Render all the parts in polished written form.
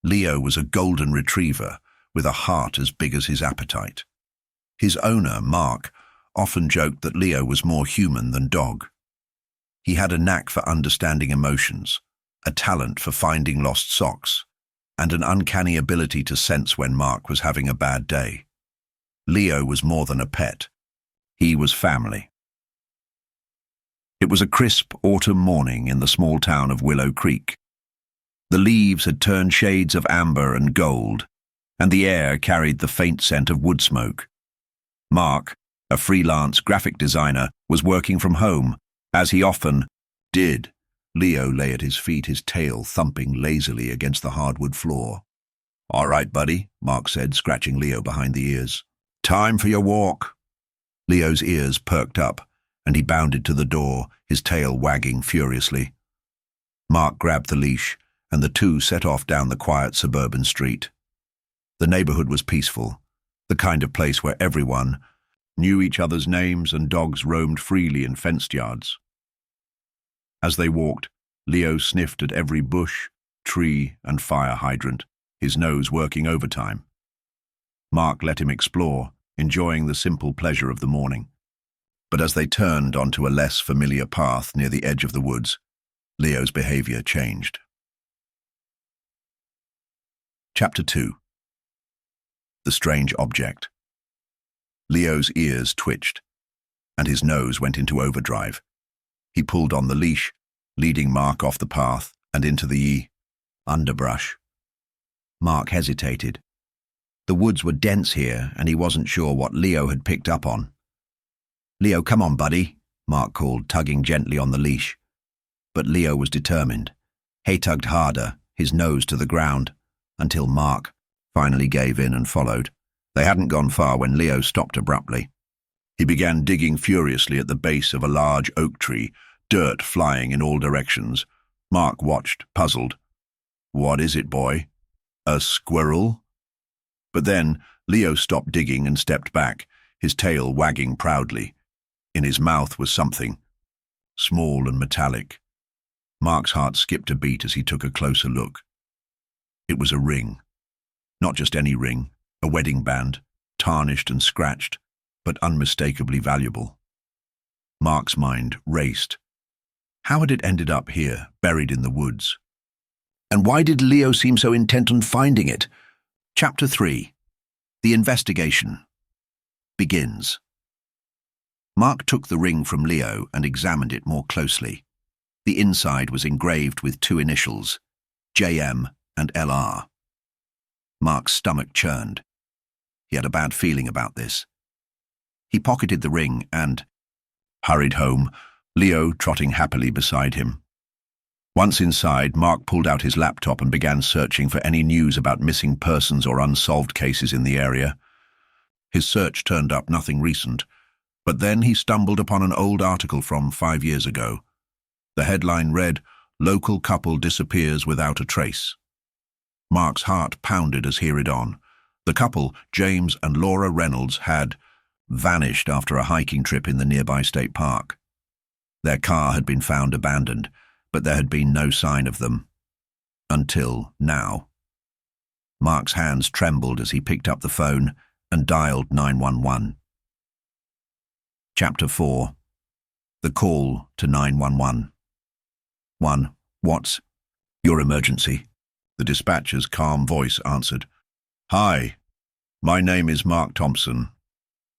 Leo was a golden retriever with a heart as big as his appetite. His owner, Mark, often joked that Leo was more human than dog. He had a knack for understanding emotions, a talent for finding lost socks, and an uncanny ability to sense when Mark was having a bad day. Leo was more than a pet. He was family. It was a crisp autumn morning in the small town of Willow Creek. The leaves had turned shades of amber and gold, and the air carried the faint scent of wood smoke. Mark, a freelance graphic designer, was working from home, as he often did. Leo lay at his feet, his tail thumping lazily against the hardwood floor. "All right, buddy," Mark said, scratching Leo behind the ears. "Time for your walk." Leo's ears perked up, and he bounded to the door, his tail wagging furiously. Mark grabbed the leash, and the two set off down the quiet suburban street. The neighborhood was peaceful, the kind of place where everyone knew each other's names and dogs roamed freely in fenced yards. As they walked, Leo sniffed at every bush, tree, and fire hydrant, his nose working overtime. Mark let him explore, enjoying the simple pleasure of the morning. But as they turned onto a less familiar path near the edge of the woods, Leo's behavior changed. Chapter 2. The Strange Object. Leo's ears twitched, and his nose went into overdrive. He pulled on the leash, leading Mark off the path and into the underbrush. Mark hesitated. The woods were dense here, and he wasn't sure what Leo had picked up on. "Leo, come on, buddy," Mark called, tugging gently on the leash. But Leo was determined. He tugged harder, his nose to the ground, until Mark finally gave in and followed. They hadn't gone far when Leo stopped abruptly. He began digging furiously at the base of a large oak tree, dirt flying in all directions. Mark watched, puzzled. "What is it, boy? A squirrel?" But then Leo stopped digging and stepped back, his tail wagging proudly. In his mouth was something, small and metallic. Mark's heart skipped a beat as he took a closer look. It was a ring. Not just any ring, a wedding band, tarnished and scratched, but unmistakably valuable. Mark's mind raced. How had it ended up here, buried in the woods? And why did Leo seem so intent on finding it? Chapter 3. The Investigation begins. Mark took the ring from Leo and examined it more closely. The inside was engraved with two initials, JM and LR. Mark's stomach churned. He had a bad feeling about this. He pocketed the ring and hurried home, Leo trotting happily beside him. Once inside, Mark pulled out his laptop and began searching for any news about missing persons or unsolved cases in the area. His search turned up nothing recent, but then he stumbled upon an old article from 5 years ago. The headline read, "Local couple disappears without a trace." Mark's heart pounded as he read on. The couple, James and Laura Reynolds, had vanished after a hiking trip in the nearby state park. Their car had been found abandoned, but there had been no sign of them. Until now. Mark's hands trembled as he picked up the phone and dialed 911. Chapter 4. The Call to 911. 1. What's your emergency? The dispatcher's calm voice answered. "Hi, my name is Mark Thompson.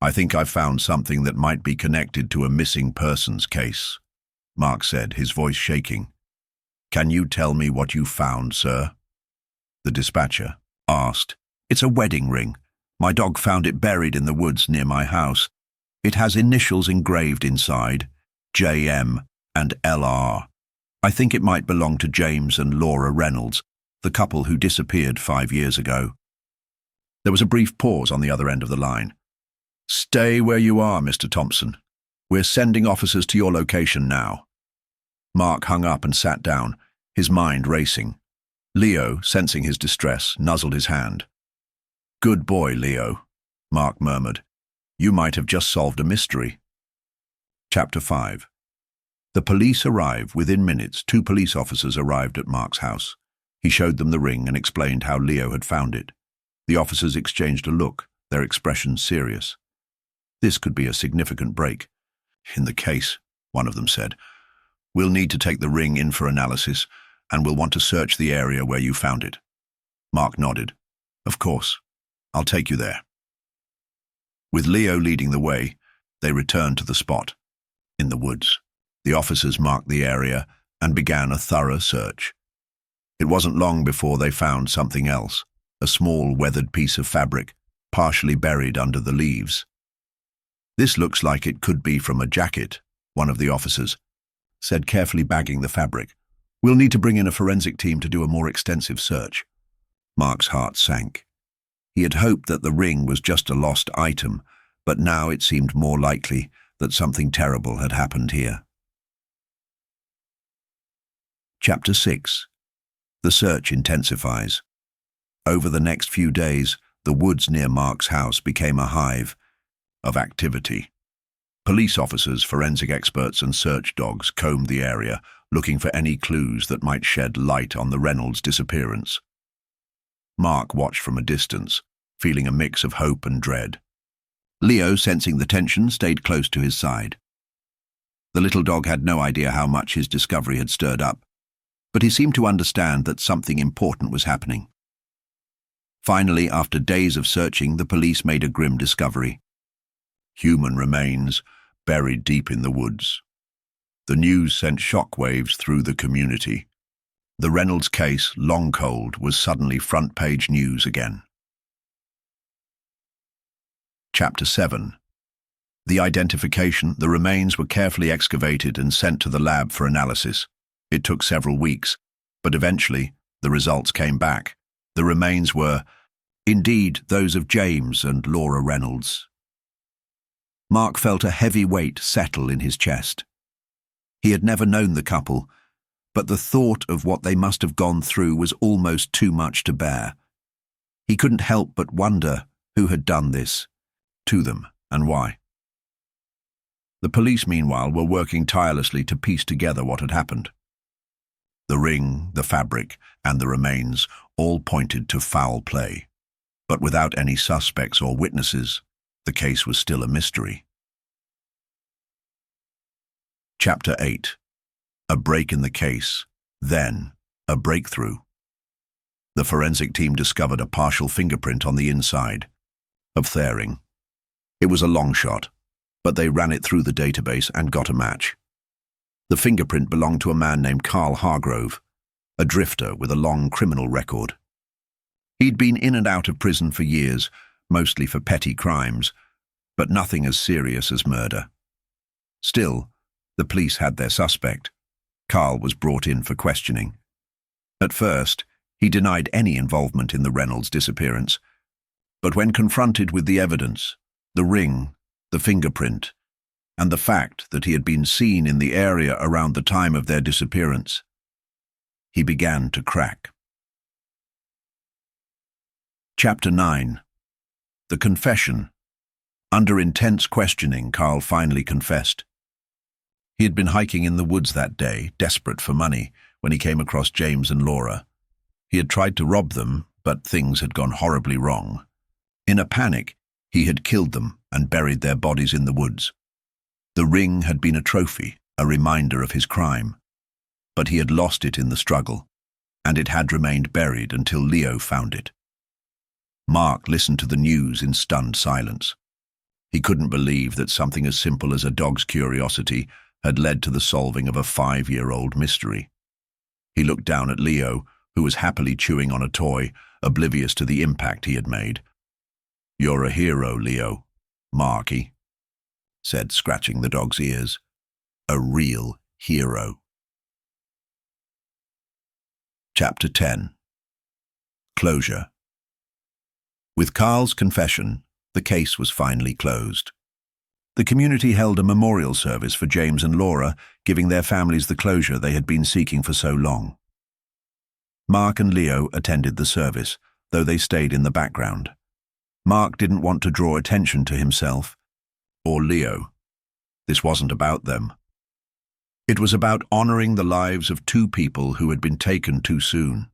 I think I've found something that might be connected to a missing persons case," Mark said, his voice shaking. "Can you tell me what you found, sir?" The dispatcher asked. "It's a wedding ring. My dog found it buried in the woods near my house. It has initials engraved inside, JM and LR. I think it might belong to James and Laura Reynolds, the couple who disappeared 5 years ago." There was a brief pause on the other end of the line. "Stay where you are, Mr. Thompson. We're sending officers to your location now." Mark hung up and sat down, his mind racing. Leo, sensing his distress, nuzzled his hand. "Good boy, Leo," Mark murmured. "You might have just solved a mystery." Chapter 5. The police arrived. Within minutes, 2 police officers arrived at Mark's house. He showed them the ring and explained how Leo had found it. The officers exchanged a look, their expressions serious. "This could be a significant break in the case," one of them said. "We'll need to take the ring in for analysis, and we'll want to search the area where you found it." Mark nodded. "Of course. I'll take you there." With Leo leading the way, they returned to the spot, in the woods. The officers marked the area and began a thorough search. It wasn't long before they found something else, a small weathered piece of fabric, partially buried under the leaves. "This looks like it could be from a jacket," one of the officers said, carefully bagging the fabric. "We'll need to bring in a forensic team to do a more extensive search." Mark's heart sank. He had hoped that the ring was just a lost item, but now it seemed more likely that something terrible had happened here. Chapter 6. The search intensifies. Over the next few days, the woods near Mark's house became a hive of activity. Police officers, forensic experts, and search dogs combed the area, looking for any clues that might shed light on the Reynolds disappearance. Mark watched from a distance, feeling a mix of hope and dread. Leo, sensing the tension, stayed close to his side. The little dog had no idea how much his discovery had stirred up, but he seemed to understand that something important was happening. Finally, after days of searching, the police made a grim discovery. Human remains buried deep in the woods. The news sent shockwaves through the community. The Reynolds case, long cold, was suddenly front-page news again. Chapter 7. The identification. The remains were carefully excavated and sent to the lab for analysis. It took several weeks, but eventually the results came back. The remains were, indeed, those of James and Laura Reynolds. Mark felt a heavy weight settle in his chest. He had never known the couple, but the thought of what they must have gone through was almost too much to bear. He couldn't help but wonder who had done this to them and why. The police, meanwhile, were working tirelessly to piece together what had happened. The ring, the fabric, and the remains all pointed to foul play. But without any suspects or witnesses, the case was still a mystery. Chapter 8. A break in the case, then a breakthrough. The forensic team discovered a partial fingerprint on the inside of Thering. It was a long shot, but they ran it through the database and got a match. The fingerprint belonged to a man named Carl Hargrove, a drifter with a long criminal record. He'd been in and out of prison for years, mostly for petty crimes, but nothing as serious as murder. Still, the police had their suspect. Carl was brought in for questioning. At first, he denied any involvement in the Reynolds disappearance, but when confronted with the evidence, the ring, the fingerprint, and the fact that he had been seen in the area around the time of their disappearance, he began to crack. Chapter 9. The confession. Under intense questioning, Carl finally confessed. He had been hiking in the woods that day, desperate for money, when he came across James and Laura. He had tried to rob them, but things had gone horribly wrong. In a panic, he had killed them and buried their bodies in the woods. The ring had been a trophy, a reminder of his crime. But he had lost it in the struggle, and it had remained buried until Leo found it. Mark listened to the news in stunned silence. He couldn't believe that something as simple as a dog's curiosity had led to the solving of a 5-year-old mystery. He looked down at Leo, who was happily chewing on a toy, oblivious to the impact he had made. "You're a hero, Leo, Marky," said, scratching the dog's ears. "A real hero." Chapter 10. Closure. With Carl's confession, the case was finally closed. The community held a memorial service for James and Laura, giving their families the closure they had been seeking for so long. Mark and Leo attended the service, though they stayed in the background. Mark didn't want to draw attention to himself or Leo. This wasn't about them. It was about honoring the lives of 2 people who had been taken too soon.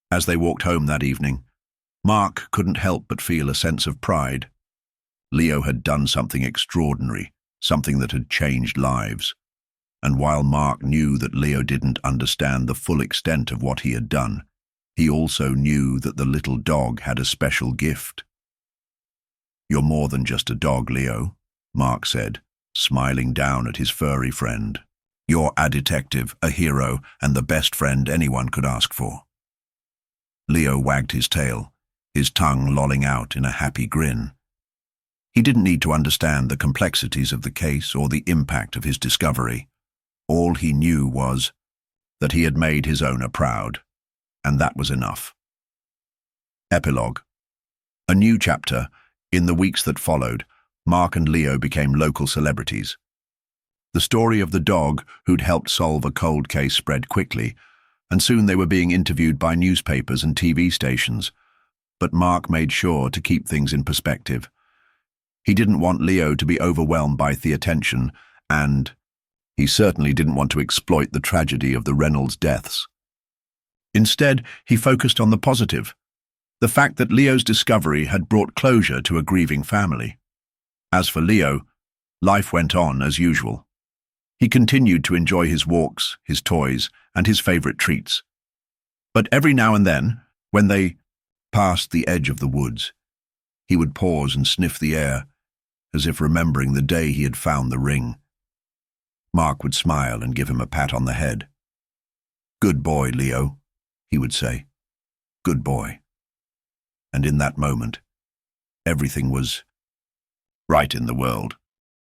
As they walked home that evening, Mark couldn't help but feel a sense of pride. Leo had done something extraordinary, something that had changed lives. And while Mark knew that Leo didn't understand the full extent of what he had done, he also knew that the little dog had a special gift. "You're more than just a dog, Leo," Mark said, smiling down at his furry friend. "You're a detective, a hero, and the best friend anyone could ask for." Leo wagged his tail, his tongue lolling out in a happy grin. He didn't need to understand the complexities of the case or the impact of his discovery. All he knew was that he had made his owner proud, and that was enough. Epilogue. A new chapter. In the weeks that followed, Mark and Leo became local celebrities. The story of the dog who'd helped solve a cold case spread quickly, and soon they were being interviewed by newspapers and TV stations. But Mark made sure to keep things in perspective. He didn't want Leo to be overwhelmed by the attention, and he certainly didn't want to exploit the tragedy of the Reynolds deaths. Instead, he focused on the positive, the fact that Leo's discovery had brought closure to a grieving family. As for Leo, life went on as usual. He continued to enjoy his walks, his toys, and his favorite treats. But every now and then, when they passed the edge of the woods, he would pause and sniff the air, as if remembering the day he had found the ring. Mark would smile and give him a pat on the head. "Good boy, Leo," he would say. "Good boy." And in that moment, everything was right in the world.